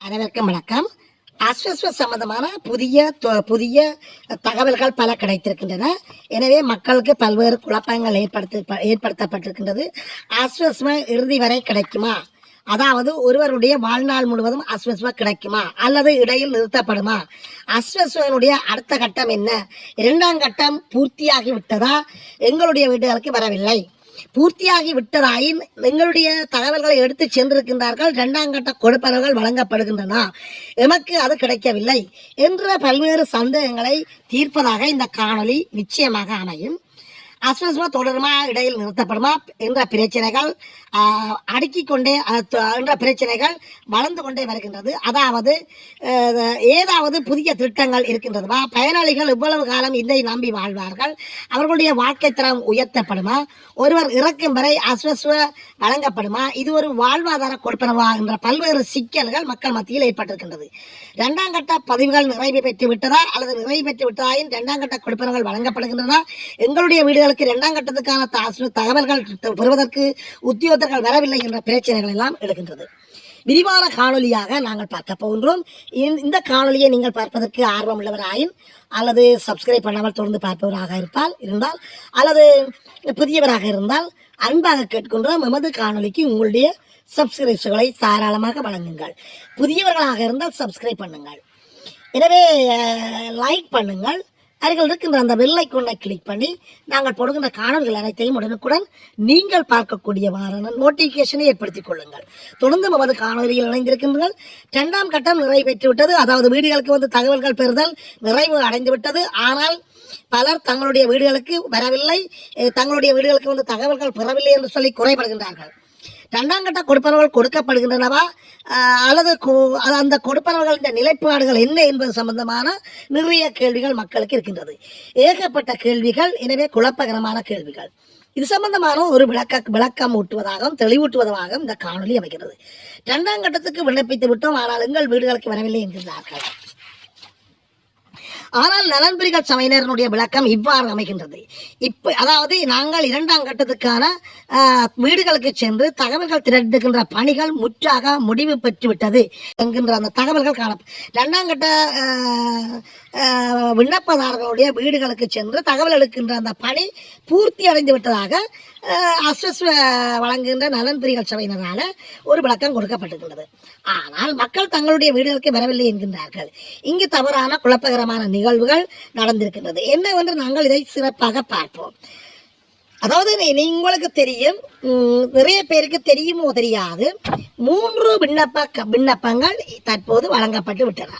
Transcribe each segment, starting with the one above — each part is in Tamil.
அனைவருக்கும் வணக்கம். அஸ்வஸ்வ சம்பந்தமான புதிய தகவல்கள் பல கிடைத்திருக்கின்றன. எனவே மக்களுக்கு பல்வேறு குழப்பங்கள் ஏற்படுத்தப்பட்டிருக்கின்றது. அஸ்வஸ்வ இறுதி வரை கிடைக்குமா, அதாவது ஒருவருடைய வாழ்நாள் முழுவதும் அஸ்வஸ்வ கிடைக்குமா அல்லது இடையில் நிறுத்தப்படுமா, அஸ்வஸ்வனுடைய அடுத்த கட்டம் என்ன, இரண்டாம் கட்டம் பூர்த்தியாகி விட்டதா, எங்களுடைய வீடுகளுக்கு வரவில்லை, பூர்த்தியாகி விட்டதாயின் எங்களுடைய தகவல்களை எடுத்து சென்றிருக்கின்றார்கள், இரண்டாம் கட்ட கொடுப்பனர்கள் வழங்கப்படுகின்றன, எமக்கு அது கிடைக்கவில்லை என்ற பல்வேறு சந்தேகங்களை தீர்ப்பதாக இந்த காணொளி நிச்சயமாக அமையும். அஸ்வஸ்வ தொடருமா, இடையில் நிறுத்தப்படுமா என்ற பிரச்சனைகள் அடுக்கிக் கொண்டே என்ற பிரச்சனைகள் வளர்ந்து கொண்டே வருகின்றது. அதாவது ஏதாவது புதிய திட்டங்கள் இருக்கின்றதுமா, பயனாளிகள் இவ்வளவு காலம் இதை நம்பி வாழ்வார்கள், அவர்களுடைய வாழ்க்கை தரம் உயர்த்தப்படுமா, ஒருவர் இறக்கும் வரை அஸ்வஸ்வ வழங்கப்படுமா, இது ஒரு வாழ்வாதார கொடுப்பனவா என்ற பல்வேறு சிக்கல்கள் மக்கள் மத்தியில் ஏற்பட்டிருக்கின்றது. இரண்டாம் கட்ட பதிவுகள் நிறைவு பெற்று விட்டதா அல்லது நிறைவு பெற்று விட்டதாயின் இரண்டாம் கட்ட கொடுப்பனங்கள் வழங்கப்படுகின்றன, எங்களுடைய வீடுகளுக்கு இரண்டாம் கட்டத்துக்கான தகவல்கள் பெறுவதற்கு உத்தியோகர்கள் வரவில்லை என்ற பிரச்சனைகள் எல்லாம் எழுகின்றது. விரிவான காணொலியாக நாங்கள் பார்க்க போகின்றோம். இந்த காணொலியை நீங்கள் பார்ப்பதற்கு ஆர்வம் உள்ளவராயின் அல்லது சப்ஸ்கிரைப் பண்ணாமல் தொடர்ந்து பார்ப்பவராக இருந்தால் அல்லது புதியவராக இருந்தால் அன்பாக கேட்கின்றோம், எமது காணொலிக்கு உங்களுடைய சப்ஸ்கிரைப்களை தாராளமாக வழங்குங்கள். புதியவர்களாக இருந்தால் சப்ஸ்கிரைப் பண்ணுங்கள். எனவே லைக் பண்ணுங்கள். அருகில் இருக்கின்ற அந்த பெல் ஐகானை கிளிக் பண்ணி நாங்கள் போடுகின்ற காணொலிகள் அனைத்தையும் உடனுக்குடன் நீங்கள் பார்க்கக்கூடியவாறான நோட்டிபிகேஷனை ஏற்படுத்திக் கொள்ளுங்கள். தொடர்ந்து நமது காணொலியில் இணைந்திருக்கின்றீர்கள். இரண்டாம் கட்டம் நிறைவேற்றி விட்டது, அதாவது வீடுகளுக்கு தகவல்கள் பெறுதல் நிறைவு அடைந்து விட்டது. ஆனால் பலர் தங்களுடைய வீடுகளுக்கு வரவில்லை, தங்களுடைய வீடுகளுக்கு தகவல்கள் பெறவில்லை என்று சொல்லி குறைபடுகின்றார்கள். இரண்டாம் கட்ட கொடுப்பனர்கள் கொடுக்கப்படுகின்றனவா அல்லது அந்த கொடுப்பனர்கள் இந்த நிலைப்பாடுகள் என்ன என்பது சம்பந்தமான நிறைய கேள்விகள் மக்களுக்கு இருக்கின்றது. ஏகப்பட்ட கேள்விகள், எனவே குழப்பகரமான கேள்விகள். இது சம்பந்தமான ஒரு விளக்கம் ஊட்டுவதாகவும் தெளிவூட்டுவதாகவும் இந்த காணொலி அமைகிறது. இரண்டாம் கட்டத்துக்கு விண்ணப்பித்து விட்டோம், ஆனால் எங்கள் வீடுகளுக்கு வரவில்லை என்கின்றார்கள். ஆனால் நலன்புரிகள் சபையினருடைய விளக்கம் இவ்வாறு அமைகின்றது. அதாவது நாங்கள் இரண்டாம் கட்டத்துக்கான வீடுகளுக்கு சென்று தகவல்கள் திரட்டுகின்ற பணிகள் முற்றாக முடிவு பெற்றுவிட்டது என்கின்ற அந்த தகவல்கள் இரண்டாம் கட்ட விண்ணப்பதாரர்களுடைய வீடுகளுக்கு சென்று தகவல் எடுக்கின்ற அந்த பணி பூர்த்தி அடைந்து விட்டதாக அஸ்வஸ்வ வழங்குகின்ற நலன்புரிகள் சபையினரால் ஒரு விளக்கம் கொடுக்கப்பட்டிருக்கின்றது. ஆனால் மக்கள் தங்களுடைய வீடுகளுக்கு வரவில்லை என்கின்றார்கள். இங்கு தவறான குழப்பகரமான நிகழ்வுகள் நடந்திருக்கின்றது. என்னவென்று நாங்கள் இதை சிறப்பாக பார்ப்போம். அதாவது உங்களுக்கு தெரியும், நிறைய பேருக்கு தெரியுமோ தெரியாது, 3 விண்ணப்பங்கள் தற்போது வழங்கப்பட்டு விட்டன.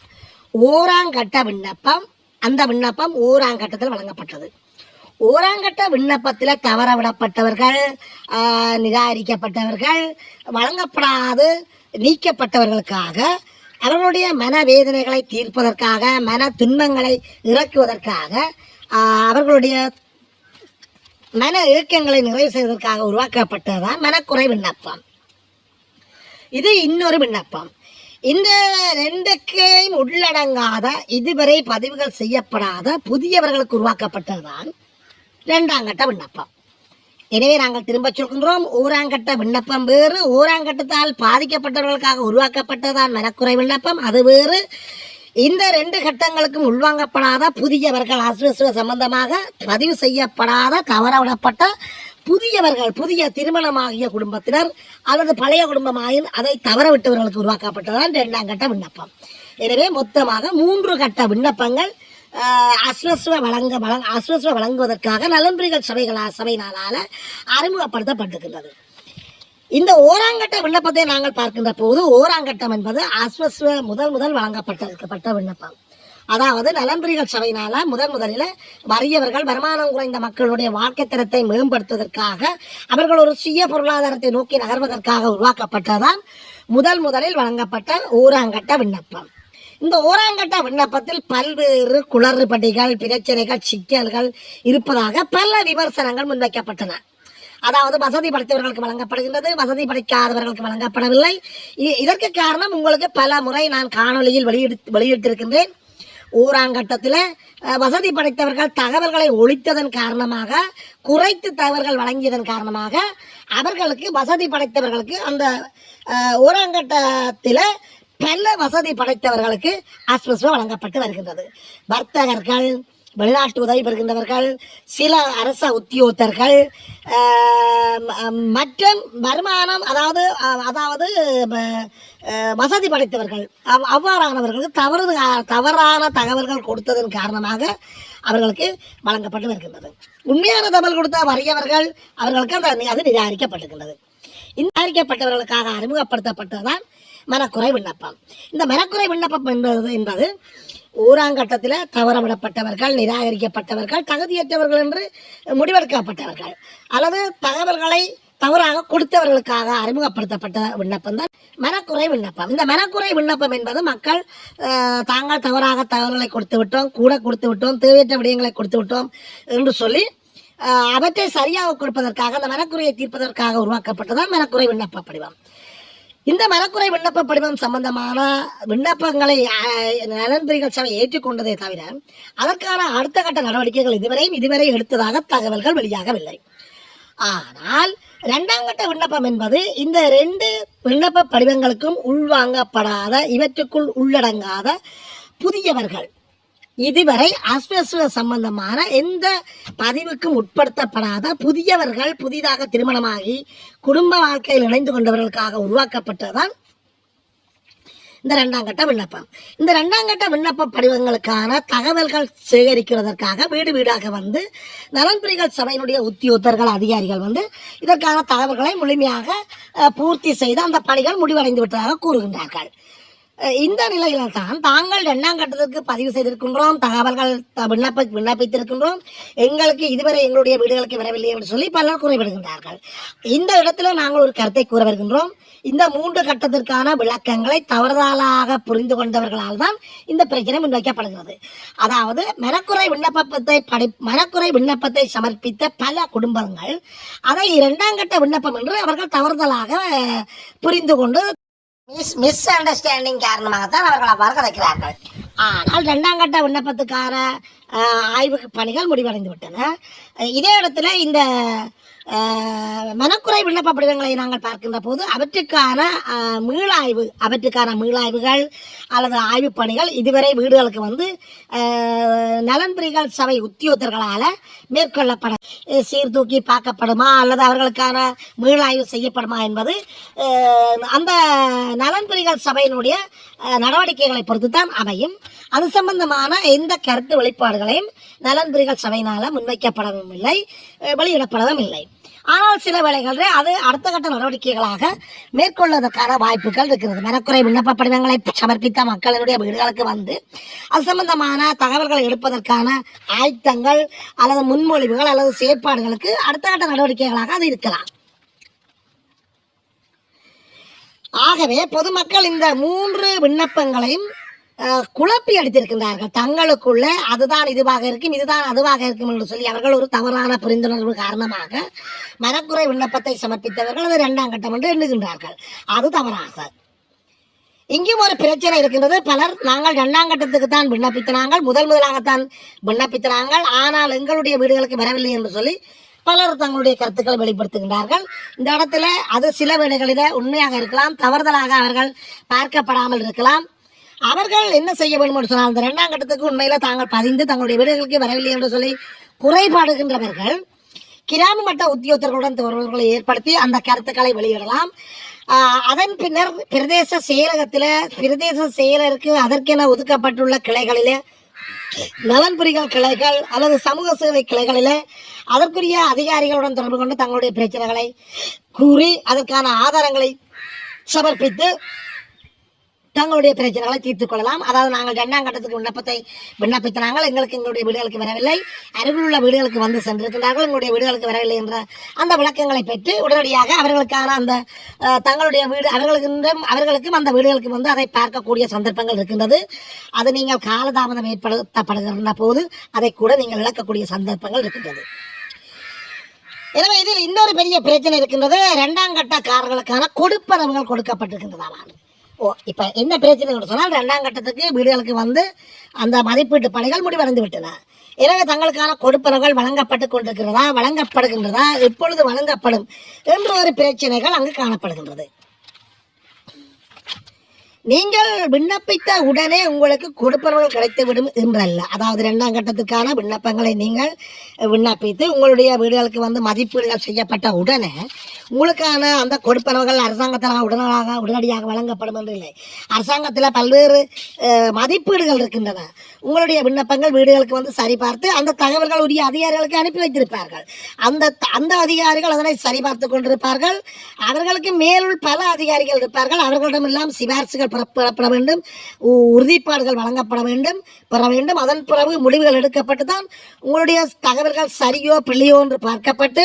ஓராங்கட்ட விண்ணப்பம், அந்த விண்ணப்பம் ஓராங்கட்டத்தில் வழங்கப்பட்டது. ஓராங்கட்ட விண்ணப்பத்தில் தவற விடப்பட்டவர்கள், நிராகரிக்கப்பட்டவர்கள், வழங்கப்படாது நீக்கப்பட்டவர்களுக்காக அவர்களுடைய மனவேதனைகளை தீர்ப்பதற்காக, மன துன்பங்களை இறக்குவதற்காக, அவர்களுடைய மன இயக்கங்களை நிறைவு செய்வதற்காக உருவாக்கப்பட்டதுதான் மனக்குறை விண்ணப்பம். இது இன்னொரு விண்ணப்பம். இந்த 2க்கையும் உள்ளடங்காத, இதுவரை பதிவுகள் செய்யப்படாத புதியவர்களுக்கு உருவாக்கப்பட்டதுதான் இரண்டாம் கட்ட விண்ணப்பம். எனவே நாங்கள் திரும்ப சொல்கின்றோம், ஓராங்கட்ட விண்ணப்பம் வேறு, ஓராங்கட்டத்தால் பாதிக்கப்பட்டவர்களுக்காக உருவாக்கப்பட்டதான் மனக்குறை விண்ணப்பம், அது வேறு. இந்த 2 கட்டங்களுக்கும் உள்வாங்கப்படாத புதியவர்கள், அஸ்வஸ்வ சம்பந்தமாக பதிவு செய்யப்படாத தவறவிடப்பட்ட புதியவர்கள், புதிய திருமணமாகிய குடும்பத்தினர் அல்லது பழைய குடும்பமாயின் அதை தவறவிட்டவர்களுக்கு உருவாக்கப்பட்டதான் இரண்டாம் கட்ட விண்ணப்பம். எனவே மொத்தமாக 3 கட்ட விண்ணப்பங்கள் அஸ்வஸ்வ வழங்குவதற்காக நலன்புரிகள் சபையினால அறிமுகப்படுத்தப்பட்டிருக்கின்றது. இந்த ஓராங்கட்ட விண்ணப்பத்தை நாங்கள் பார்க்கின்ற போது, ஓராங்கட்டம் என்பது அஸ்வஸ்வ முதல் வழங்கப்பட்ட விண்ணப்பம். அதாவது நலன்புரிகள் சபையினால முதலில் வறியவர்கள், வருமானம் குறைந்த மக்களுடைய வாழ்க்கை தரத்தை மேம்படுத்துவதற்காக, அவர்கள் ஒரு சுய பொருளாதாரத்தை நோக்கி நகர்வதற்காக உருவாக்கப்பட்டதான் முதலில் வழங்கப்பட்ட ஓராங்கட்ட விண்ணப்பம். இந்த ஓராங்கட்ட விண்ணப்பத்தில் பல்வேறு குளறுபடிகள், பிரச்சனைகள், சிக்கல்கள் இருப்பதாக பல விமர்சனங்கள் முன்வைக்கப்பட்டன. அதாவது வசதி படைத்தவர்களுக்கு வழங்கப்படுகின்றது, வசதி படைக்காதவர்களுக்கு வழங்கப்படவில்லை. இதற்கு காரணம் உங்களுக்கு பல முறை நான் காணொலியில் வெளியிட்டிருக்கின்றேன். ஓராங்கட்டத்தில் வசதி படைத்தவர்கள் தகவல்களை ஒழித்ததன் காரணமாக, குறைத்து தகவல்கள் வழங்கியதன் காரணமாக அவர்களுக்கு, வசதி படைத்தவர்களுக்கு அந்த ஓராங்கட்டத்தில் பல வசதி படைத்தவர்களுக்கு ஆஸ்வஸ்வம் வழங்கப்பட்டு வருகின்றது. வர்த்தகர்கள், வெளிநாட்டு உதவி பெறுகின்றவர்கள், சில அரச உத்தியோகத்தர்கள் மற்றும் வருமானம் அதாவது வசதி படைத்தவர்கள் அவ்வாறானவர்களுக்கு தவறான தகவல்கள் கொடுத்ததன் காரணமாக அவர்களுக்கு வழங்கப்பட்டு வருகின்றது. உண்மையான தகவல் கொடுத்த வறியவர்கள் அவர்களுக்கு அது நிராகரிக்கப்பட்டிருக்கின்றது. நிராகரிக்கப்பட்டவர்களுக்காக அறிமுகப்படுத்தப்பட்டதுதான் மனக்குறை விண்ணப்பம். இந்த மனக்குறை விண்ணப்பம் என்பது ஊராங்கட்டத்தில் தவறவிடப்பட்டவர்கள், நிராகரிக்கப்பட்டவர்கள், தகுதியற்றவர்கள் என்று முடிவெடுக்கப்பட்டவர்கள் அல்லது தகவல்களை தவறாக கொடுத்தவர்களுக்காக அறிமுகப்படுத்தப்பட்ட விண்ணப்பம் தான் மனக்குறை விண்ணப்பம். இந்த மனக்குறை விண்ணப்பம் என்பது மக்கள் தாங்கள் தவறாக தகவல்களை கொடுத்து விட்டோம், கூட கொடுத்து விட்டோம், தேவையற்ற விடயங்களை கொடுத்து விட்டோம் என்று சொல்லி அவற்றை சரியாக கொடுப்பதற்காக, அந்த மனக்குறையை தீர்ப்பதற்காக உருவாக்கப்பட்டதான் மனக்குறை விண்ணப்ப படிவம். இந்த மனக்குறை விண்ணப்ப படிவம் சம்பந்தமான விண்ணப்பங்களை நலன்புரிகள் சபை ஏற்றுக்கொண்டதை தவிர அதற்கான அடுத்த கட்ட நடவடிக்கைகள் இதுவரை எடுத்ததாக தகவல்கள் வெளியாகவில்லை. ஆனால் இரண்டாம் கட்ட விண்ணப்பம் என்பது இந்த 2 விண்ணப்ப படிவங்களுக்கும் உள்வாங்கப்படாத, இவற்றுக்குள் உள்ளடங்காத புதியவர்கள், இதுவரை ஆஸ்வஸ்வ சம்பந்தமான எந்த பதிவுக்கும் உட்படுத்தப்படாத புதியவர்கள், புதிதாக திருமணமாகி குடும்ப வாழ்க்கையில் இணைந்து கொண்டவர்களுக்காக உருவாக்கப்பட்டதுதான் இந்த 2ஆம் கட்ட விண்ணப்பம். இந்த 2ஆம் கட்ட விண்ணப்ப படிவங்களுக்கான தகவல்கள் சேகரிக்கிறதற்காக வீடு வீடாக வந்து நலன்புரிகள் சபையினுடைய உத்தியோகத்தர்கள், அதிகாரிகள் வந்து இதற்கான தகவல்களை முழுமையாக பூர்த்தி செய்து அந்த பணிகள் முடிவடைந்து விட்டதாக கூறுகின்றார்கள். இந்த நிலையில தான் தாங்கள் 2ஆம் கட்டத்திற்கு பதிவு செய்திருக்கின்றோம், தகவல்கள் விண்ணப்பித்திருக்கின்றோம், எங்களுக்கு இதுவரை எங்களுடைய வீடுகளுக்கு வரவில்லை என்று சொல்லி பலர் குறைபடுகின்றார்கள். இந்த இடத்துல நாங்கள் ஒரு கருத்தை கூற வருகின்றோம். இந்த 3 கட்டத்திற்கான விளக்கங்களை தவறுதலாக புரிந்து கொண்டவர்களால் தான் இந்த பிரச்சனை முன்வைக்கப்படுகிறது. அதாவது மனக்குறை விண்ணப்பத்தை சமர்ப்பித்த பல குடும்பங்கள் அதை 2ஆம் கட்ட விண்ணப்பம் என்று அவர்கள் தவறுதலாக புரிந்து கொண்டு மிஸ் அண்டர்ஸ்டாண்டிங் காரணமாகத்தான் அவர்கள் அவ்வாறு கதைக்கிறார்கள். ஆனால் 2ஆம் கட்ட விண்ணப்பத்துக்கான ஆய்வு பணிகள் முடிவடைந்து விட்டன. இதே இடத்துல இந்த மனக்குறை விண்ணப்ப படிவங்களை நாங்கள் பார்க்கின்ற போது அவற்றுக்கான மீளாய்வுகள் அல்லது ஆய்வு பணிகள் இதுவரை வீடுகளுக்கு வந்து நலன்புரிகள் சபை உத்தியோகத்தர்களால் மேற்கொள்ளப்பட சீர்தூக்கி பார்க்கப்படுமா அல்லது அவர்களுக்கான மீளாய்வு செய்யப்படுமா என்பது அந்த நலன்புரிகள் சபையினுடைய நடவடிக்கைகளை பொறுத்து தான் அமையும். அது சம்பந்தமான எந்த கருத்து வெளிப்பாடுகளையும் நலன்புரிகள் சபையினால் முன்வைக்கப்படவும் இல்லை, வெளியிடப்படவும் இல்லை. ஆனால் சில வேளைகளில் அது அடுத்த கட்ட நடவடிக்கைகளாக மேற்கொள்வதற்கான வாய்ப்புகள் இருக்கிறது. மனக்குறை விண்ணப்ப படிவங்களை சமர்ப்பித்த மக்களினுடைய வீடுகளுக்கு வந்து அது சம்பந்தமான தகவல்களை எடுப்பதற்கான ஆயத்தங்கள் அல்லது முன்மொழிவுகள் அல்லது செயற்பாடுகளுக்கு அடுத்த கட்ட நடவடிக்கைகளாக அது இருக்கலாம். ஆகவே பொதுமக்கள் இந்த 3 விண்ணப்பங்களையும் குழப்பி அடித்திருக்கின்றார்கள். தங்களுக்குள்ள அதுதான் இதுவாக இருக்கும், இதுதான் அதுவாக இருக்கும் என்று சொல்லி அவர்கள் ஒரு தவறான புரிந்துணர்வு காரணமாக மனக்குறை விண்ணப்பத்தை சமர்ப்பித்தவர்கள் அது 2ஆம் கட்டம் என்று எண்ணுகின்றார்கள். அது தவறாக. இங்கும் ஒரு பிரச்சனை இருக்கின்றது. பலர் நாங்கள் 2ஆம் கட்டத்துக்கு தான் விண்ணப்பித்தனாங்கள், முதலாகத்தான் விண்ணப்பித்தனாங்கள், ஆனால் எங்களுடைய வீடுகளுக்கு வரவில்லை என்று சொல்லி பலர் தங்களுடைய கருத்துக்களை வெளிப்படுத்துகின்றார்கள். இந்த இடத்துல அது சில வேளைகளில் உண்மையாக இருக்கலாம், தவறுதலாக அவர்கள் பார்க்கப்படாமல் இருக்கலாம். அவர்கள் என்ன செய்ய வேண்டும் என்று சொன்னால் இந்த 2ஆம் கட்டத்துக்கு உண்மையில தாங்கள் பதிந்து தங்களுடைய வீடுகளுக்கு வரவில்லை என்று சொல்லி குறைபாடுகின்றவர்கள் கிராம மட்ட உத்தியோகத்தர்களுடன் தொடர்புகளை ஏற்படுத்தி அந்த கருத்துக்களை வெளியிடலாம். அதன் பின்னர் பிரதேச செயலருக்கு அதற்கென ஒதுக்கப்பட்டுள்ள கிளைகளிலே நலன்புரிகள் கிளைகள் அல்லது சமூக சேவை கிளைகளிலே அதற்குரிய அதிகாரிகளுடன் தொடர்பு கொண்டு தங்களுடைய பிரச்சனைகளை கூறி அதற்கான ஆதாரங்களை சமர்ப்பித்து தங்களுடைய பிரச்சனைகளை தீர்த்துக் கொள்ளலாம். அதாவது நாங்கள் 2ஆம் கட்டத்துக்கு விண்ணப்பித்தாங்கள், எங்களுடைய வீடுகளுக்கு வரவில்லை, அருகில் உள்ள வீடுகளுக்கு வந்து சென்றிருக்கிறார்கள், எங்களுடைய வீடுகளுக்கு வரவில்லை என்ற அந்த விளக்கங்களை பெற்று உடனடியாக அவர்களுக்கான அந்த தங்களுடைய வீடு அவர்களுக்கும் அந்த வீடுகளுக்கு வந்து அதை பார்க்கக்கூடிய சந்தர்ப்பங்கள் இருக்கின்றது. அது நீங்கள் காலதாமதம் ஏற்படுத்தப்படுகின்ற போது அதை கூட நீங்கள் இழக்கக்கூடிய சந்தர்ப்பங்கள் இருக்கின்றது. எனவே இதில் இன்னொரு பெரிய பிரச்சனை இருக்கின்றது. 2ஆம் கட்டக்காரர்களுக்கான கொடுப்பனவுகள் கொடுக்கப்பட்டிருக்கின்றன. இப்போ என்ன பிரச்சனை சொன்னால் 2ஆம் கட்டத்துக்கு வீடுகளுக்கு வந்து அந்த மதிப்பீட்டு பணிகள் முடிவடைந்து விட்டன. எனவே தங்களுக்கான கொடுப்பனவுகள் வழங்கப்படுகின்றதா, எப்பொழுது வழங்கப்படும் என்ற ஒரு பிரச்சனைகள் அங்கு காணப்படுகின்றது. நீங்கள் விண்ணப்பித்த உடனே உங்களுக்கு கொடுப்பனவுகள் கிடைத்துவிடும் என்றல்ல. அதாவது 2ஆம் கட்டத்துக்கான விண்ணப்பங்களை நீங்கள் விண்ணப்பித்து உங்களுடைய வீடுகளுக்கு வந்து மதிப்பீடுகள் செய்யப்பட்ட உடனே உங்களுக்கான அந்த கொடுப்பனவுகள் அரசாங்கத்தால் உடனடியாக வழங்கப்படும் என்று இல்லை. அரசாங்கத்தில் பல்வேறு மதிப்பீடுகள் இருக்கின்றன. உங்களுடைய விண்ணப்பங்கள் வீடுகளுக்கு வந்து சரிபார்த்து அந்த தகவல்கள் உரிய அதிகாரிகளுக்கு அனுப்பி வைத்திருப்பார்கள். அந்த அதிகாரிகள் அதனை சரிபார்த்து கொண்டிருப்பார்கள். அவர்களுக்கு மேலுள் பல அதிகாரிகள் இருப்பார்கள். அவர்களிடமெல்லாம் சிபாரிசுகள் பெறப்பட வேண்டும், உறுதிப்பாடுகள் வழங்கப்பட வேண்டும், பெற வேண்டும். அதன் பிறகு முடிவுகள் எடுக்கப்பட்டு தான் உங்களுடைய தகவல்கள் சரியோ பிள்ளையோ என்று பார்க்கப்பட்டு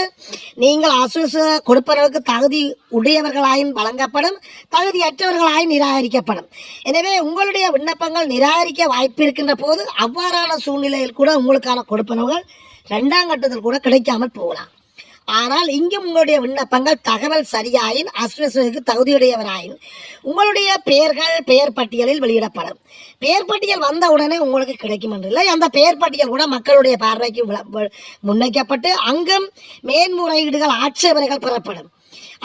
நீங்கள் ஆசுவாச கொடுப்பனவுக்கு தகுதி உடையவர்களாயின் வழங்கப்படும், தகுதியற்றவர்களாய் நிராகரிக்கப்படும். எனவே உங்களுடைய விண்ணப்பங்கள் நிராகரிக்க வாய்ப்பு இருக்கின்ற போது அவ்வாறான சூழ்நிலையில் கூட உங்களுக்கான கொடுப்பனவுகள் 2ஆம் கட்டத்தில் கூட கிடைக்காமல் போகலாம். ஆனால் இங்கும் உங்களுடைய விண்ணப்பங்கள் தகவல் சரியாயின் ஆஸ்வஸுக்கு தகுதியுடையவராயின் உங்களுடைய பெயர் பட்டியலில் வெளியிடப்படும். பெயர் பட்டியல் வந்த உடனே உங்களுக்கு கிடைக்கும் என்று இல்லை. அந்த பெயர் பட்டியல் கூட மக்களுடைய பார்வைக்கு முன்வைக்கப்பட்டு அங்கும் மேன்முறையீடுகள் ஆட்சேபனைகள் பெறப்படும்.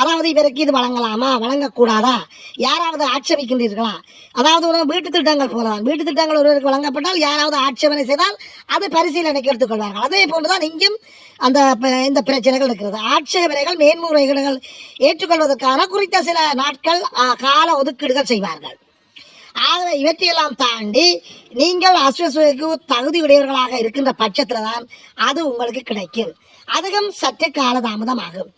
அதாவது இவருக்கு இது வழங்கலாமா வழங்கக்கூடாதா, யாராவது ஆட்சேபிக்கின்றீர்களா, அதாவது ஒரு வீட்டு திட்டங்கள் போலதான் வீட்டு திட்டங்கள் ஒருவருக்கு வழங்கப்பட்டால் யாராவது ஆட்சேபனை செய்தால் அது பரிசீலனைக்கு எடுத்துக்கொள்வார்கள். அதே போன்றுதான் இங்கும் இந்த பிரச்சனைகள் இருக்கிறது. ஆட்சேபனைகள் மேன்முறையீடுகள் ஏற்றுக்கொள்வதற்கான குறித்த சில நாட்கள் கால ஒதுக்கீடுகள் செய்வார்கள். ஆகவே இவற்றையெல்லாம் தாண்டி நீங்கள் ஆஸ்வஸுக்கு தகுதியுடையவர்களாக இருக்கின்ற பட்சத்தில் தான் அது உங்களுக்கு கிடைக்கும். அதுவும் சற்று காலதாமதமாகும்.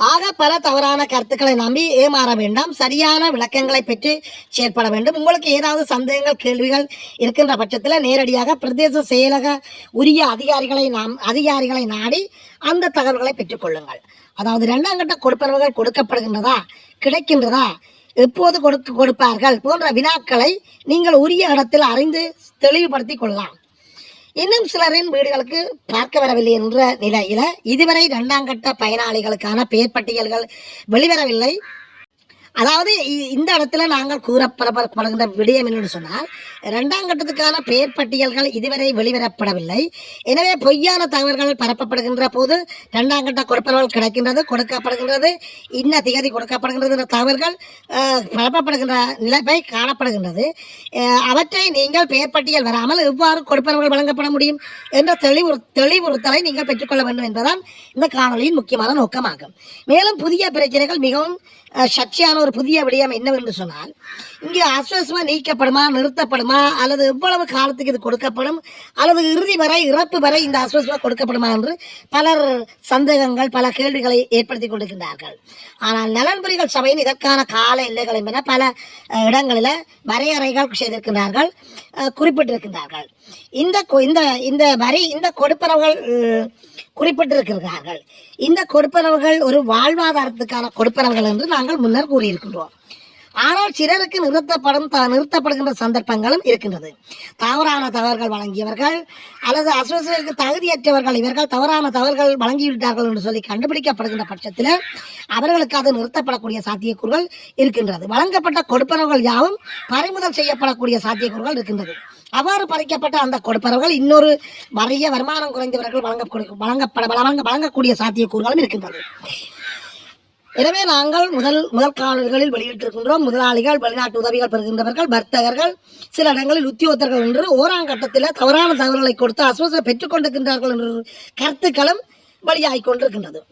ஆக பல தவறான கருத்துக்களை நம்பி ஏமாற வேண்டாம். சரியான விளக்கங்களை பெற்று செயற்பட வேண்டும். உங்களுக்கு ஏதாவது சந்தேகங்கள் கேள்விகள் இருக்கின்ற பட்சத்தில் நேரடியாக பிரதேச செயலக உரிய அதிகாரிகளை நாடி அந்த தகவல்களை பெற்றுக்கொள்ளுங்கள். அதாவது 2ஆம் கட்ட கொடுப்பனவுகள் கொடுக்கப்படுகின்றதா, கிடைக்கின்றதா, எப்போது கொடுப்பார்கள் போன்ற வினாக்களை நீங்கள் உரிய இடத்தில் அறிந்து தெளிவுபடுத்திக் கொள்ளலாம். இன்னும் சிலரின் வீடுகளுக்கு பார்க்க வரவில்லை என்ற நிலையில இதுவரை 2ஆம் கட்ட பயனாளிகளுக்கான பெயர் பட்டியல்கள் வெளிவரவில்லை. அதாவது இந்த இடத்துல நாங்கள் கூறப்படுகின்ற விடயம் என்று சொன்னால் 2ஆம் கட்டத்துக்கான பெயர் பட்டியல்கள் இதுவரை வெளிவரப்படவில்லை. எனவே பொய்யான தகவல்கள் பரப்பப்படுகின்ற போது 2ஆம் கட்ட கொடுப்பனவுகள் கிடைக்கின்றது, கொடுக்கப்படுகின்றது, இன்ன திகதி கொடுக்கப்படுகின்றது என்ற தகவல்கள் பரப்பப்படுகின்ற நிலைமை காணப்படுகின்றது. அவற்றை நீங்கள் பெயர் பட்டியல் வராமல் எவ்வாறு கொடுப்பனவுகள் வழங்கப்பட முடியும் என்ற தெளிவுறுத்தலை நீங்கள் பெற்றுக்கொள்ள வேண்டும் என்பதுதான் இந்த காணொலியின் முக்கியமான நோக்கமாகும். மேலும் புதிய பிரச்சனைகள் மிகவும் சர்ச்சையான ஒரு புதிய விடயம் என்னவென்று சொன்னால், இங்கே ஆஸ்வஸமா நீக்கப்படுமா, நிறுத்தப்படுமா, அல்லது எவ்வளவு காலத்துக்கு இது கொடுக்கப்படும், அல்லது இறப்பு வரை இந்த ஆஸ்வஸமா கொடுக்கப்படுமா என்று பலர் சந்தேகங்கள் பல கேள்விகளை ஏற்படுத்தி கொண்டிருக்கின்றார்கள். ஆனால் நலன்புரிகள் சபையின் இதற்கான கால எல்லைகள் என்பன பல இடங்களில் வரையறைகள் செய்திருக்கின்றார்கள், குறிப்பிட்டிருக்கின்றார்கள். இந்த கொடுப்பனவுகள் குறிப்பிட்டிருக்கிறார்கள். இந்த கொடுப்பனவுகள் ஒரு வாழ்வாதாரத்துக்கான கொடுப்பனவுகள் என்று நாங்கள் முன்னர் கூறியிருக்கின்றோம். ஆனால் சிலருக்கு நிறுத்தப்படுகின்ற சந்தர்ப்பங்களும் இருக்கின்றது. தவறான தகவல்கள் வழங்கியவர்கள் அல்லது அசோசியேஷனுக்கு தகுதியற்றவர்கள் இவர்கள் தவறான தகவல்கள் வழங்கிவிட்டார்கள் என்று சொல்லி கண்டுபிடிக்கப்படுகின்ற பட்சத்தில் அவர்களுக்கு அது நிறுத்தப்படக்கூடிய சாத்தியக்கூறுகள் இருக்கின்றது. வழங்கப்பட்ட கொடுப்பனவுகள் யாவும் பறிமுதல் செய்யப்படக்கூடிய சாத்தியக்கூறுகள் இருக்கின்றது. அவ்வாறு பறிக்கப்பட்ட அந்த கொடுப்பனவுகள் இன்னொரு வறிய வருமானம் குறைந்தவர்கள் வழங்கக்கூடிய சாத்தியக்கூறுகளும் இருக்கின்றது. எனவே நாங்கள் முதல் காணொலிகளில் வெளியிட்டிருக்கின்றோம். முதலாளிகள், வெளிநாட்டு உதவிகள் பெறுகின்றவர்கள், வர்த்தகர்கள், சில இடங்களில் உத்தியோகத்தர்கள் என்று 1ஆம் கட்டத்தில் தவறான தகவல்களை கொடுத்து அசோசியேட் பெற்றுக் கொண்டிருக்கின்றார்கள் என்ற கருத்துக்களும் வெளியாகிக் கொண்டிருக்கின்றது.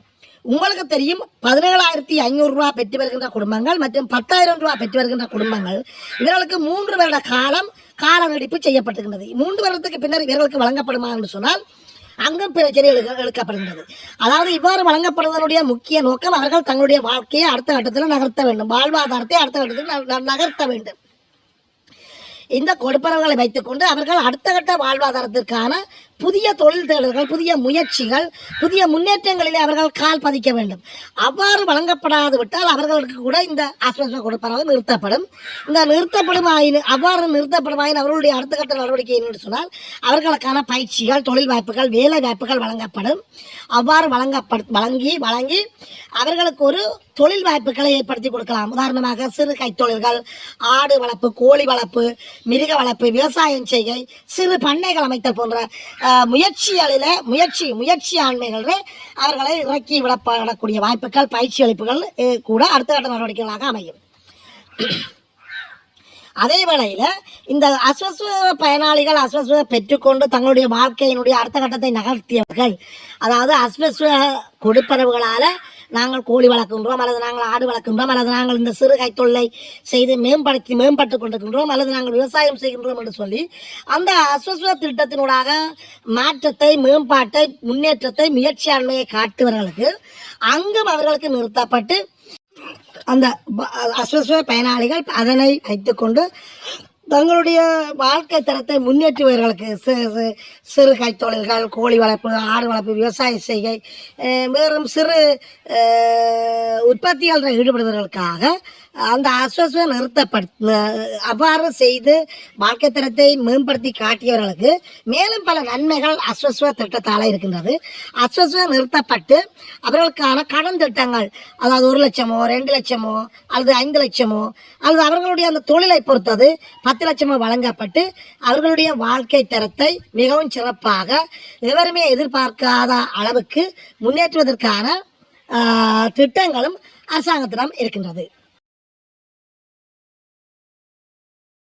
உங்களுக்கு தெரியும், 17,500 ரூபா பெற்று வருகின்ற குடும்பங்கள் மற்றும் 10,000 ரூபா பெற்று வருகின்ற குடும்பங்கள் இவர்களுக்கு 3 வருட கால நீடிப்பு செய்யப்பட்டிருக்கின்றது. 3 வருடத்துக்கு பின்னர் இவர்களுக்கு வழங்கப்படுமா என்று சொன்னால் அங்கும் பிரச்சனை எடுக்கப்படுகின்றது. அதாவது இவ்வாறு வழங்கப்படுவதனுடைய முக்கிய நோக்கம் அவர்கள் தங்களுடைய வாழ்க்கையை அடுத்த கட்டத்தில் நகர்த்த வேண்டும், வாழ்வாதாரத்தை அடுத்த கட்டத்தில் நகர்த்த வேண்டும். இந்த கொடுப்பனவுகளை வைத்துக் கொண்டு அவர்கள் அடுத்த கட்ட வாழ்வாதாரத்திற்கான புதிய தொழில் தேடல்கள், புதிய முயற்சிகள், புதிய முன்னேற்றங்களிலே அவர்கள் கால் பதிக்க வேண்டும். அவ்வாறு வழங்கப்படாது விட்டால் அவர்களுக்கு கூட இந்த ஆஸ்வஸ கொடுப்பனவு நிறுத்தப்படும். இந்த அவ்வாறு நிறுத்தப்படுமாயின் அவர்களுடைய அடுத்த கட்ட நடவடிக்கை என்று சொன்னால் அவர்களுக்கான பயிற்சிகள், தொழில் வாய்ப்புகள், வேலை வாய்ப்புகள் வழங்கப்படும். அவ்வாறு வழங்கி அவர்களுக்கு ஒரு தொழில் வாய்ப்புகளை ஏற்படுத்தி கொடுக்கலாம். உதாரணமாக சிறு கைத்தொழில்கள், ஆடு வளர்ப்பு, கோழி வளர்ப்பு, மிருக வளர்ப்பு, விவசாயம் செய்கை, சிறு பண்ணைகள் அமைத்தல் போன்ற முயற்சி ஆண்மைகளில் அவர்களை இறக்கி விடப்படக்கூடிய வாய்ப்புகள், பயிற்சி அளிப்புகள் கூட அடுத்த கட்ட நடவடிக்கைகளாக அமையும். அதே வேளையில் இந்த அஸ்வஸ்வ பயனாளிகள் அஸ்வஸ்வ பெற்றுக்கொண்டு தங்களுடைய வாழ்க்கையினுடைய அடுத்த கட்டத்தை நகர்த்தியவர்கள், அதாவது அஸ்வஸ்வ கொடுப்பனவுகளால் நாங்கள் கோழி வளர்க்கின்றோம், அல்லது நாங்கள் ஆடு வளர்க்கின்றோம், அல்லது நாங்கள் இந்த சிறு கைத்தொழிலை செய்து மேம்பட்டு கொண்டிருக்கின்றோம், அல்லது நாங்கள் விவசாயம் செய்கின்றோம் என்று சொல்லி அந்த அஸ்வஸ்வ திட்டத்தினூடாக மாற்றத்தை, மேம்பாட்டை, முன்னேற்றத்தை, முயற்சியாண்மையை காட்டுவர்களுக்கு அங்கும் அவர்களுக்கு நிறுத்தப்பட்டு அந்த அஸ்வஸ்வ பயனாளிகள் அதனை வைத்துக்கொண்டு தங்களுடைய வாழ்க்கை தரத்தை முன்னேற்றுவர்களுக்கு சிறு கைத்தொழில்கள், கோழி வளர்ப்பு, ஆடு வளர்ப்பு, விவசாய செய்கை, மேலும் சிறு உற்பத்திகளில் ஈடுபடுவதற்காக அந்த அஸ்வஸ்வ அவ்வாறு செய்து வாழ்க்கை தரத்தை மேம்படுத்தி காட்டியவர்களுக்கு மேலும் பல நன்மைகள் அஸ்வஸ்வ திட்டத்தால் இருக்கின்றது. அஸ்வஸ்வ நிறுத்தப்பட்டு அவர்களுக்கான கடன் திட்டங்கள், அதாவது 1 லட்சமோ 2 லட்சமோ அல்லது 5 லட்சமோ அல்லது அவர்களுடைய அந்த தொழிலை பொறுத்தது 10 லட்சமோ வழங்கப்பட்டு அவர்களுடைய வாழ்க்கை தரத்தை மிகவும் சிறப்பாக எவருமே எதிர்பார்க்காத அளவுக்கு முன்னேற்றுவதற்கான திட்டங்களும் அரசாங்கத்திடம் இருக்கின்றது.